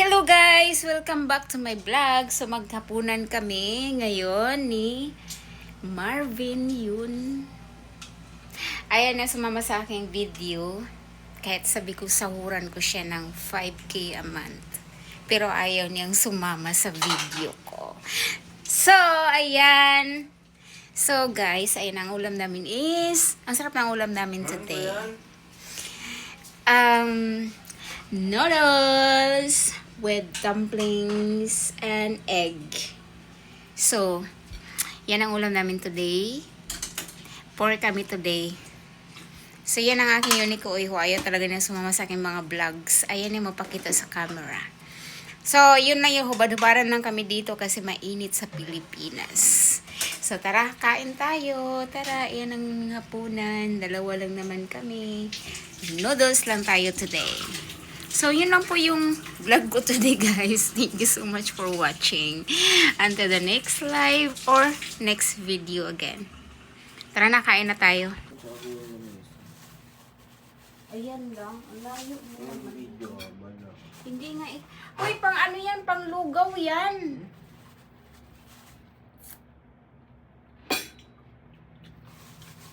Hello guys! Welcome back to my vlog. So maghapunan kami ngayon ni Marvin yun. Ayan na sumama sa aking video. Kahit sabi ko sahuran ko siya ng 5K a month. Pero ayaw niyang sumama sa video ko. So, ayan. So guys, ayan ang ulam namin is, ang sarap ng ulam namin today. Noodles with dumplings and egg. So, yan ang ulam namin today. Pork kami today. So, yan ang aking unique uiho. Ayaw talaga na sumama sa aking mga vlogs. Ayan yung mapakita sa camera. So, yun na yung hubad-hubaran lang kami dito kasi mainit sa Pilipinas. So, tara, kain tayo. Tara, yan ang hapunan. Dalawa lang naman kami. Noodles lang tayo today. So, yun lang po yung vlog ko today, guys. Thank you so much for watching. Until the next live or next video again. Tara na, kain na tayo. Ayan lang. Ang layo mo naman. Hindi nga eh. Uy, pang ano yan? Pang lugaw yan.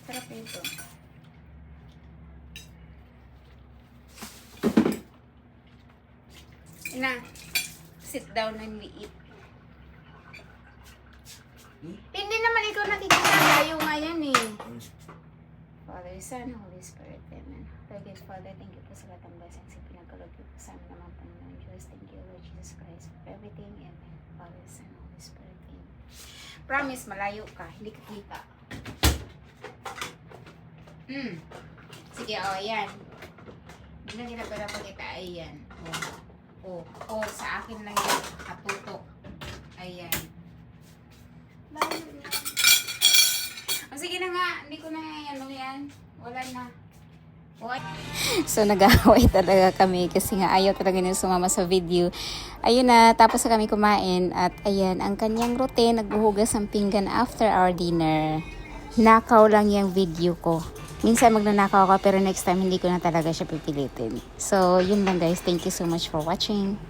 Sarap ito. Na, sit down and we eat. Hindi naman ikaw nakikita tayo ngayon eh. Father, Son, Holy Spirit, Amen. Lord God, Father, thank you po sa lahat ng blessings. Pinagkalog po sa amin naman po ng Diyos. Thank you, Lord Jesus Christ, for everything. Amen. Father, Son, Holy Spirit, Amen. Promise, malayo ka. Hindi ka kita. Sige, ayan. Hindi na ginagawa pa kita. Ayan. Sa akin lang yan. Katutok. Ayan. Layo na. Sige na nga. Hindi ko na yan. Wala na. So, nag-away talaga kami kasi nga ayaw talaga nila sumama sa video. Ayun na, tapos na kami kumain at ayan, ang kanyang routine, nagbuhugas ng pinggan after our dinner. Nakaw lang yung video ko. Minsan magnanakaw ako pero next time hindi ko na talaga siya pipilitin. So, yun lang guys. Thank you so much for watching.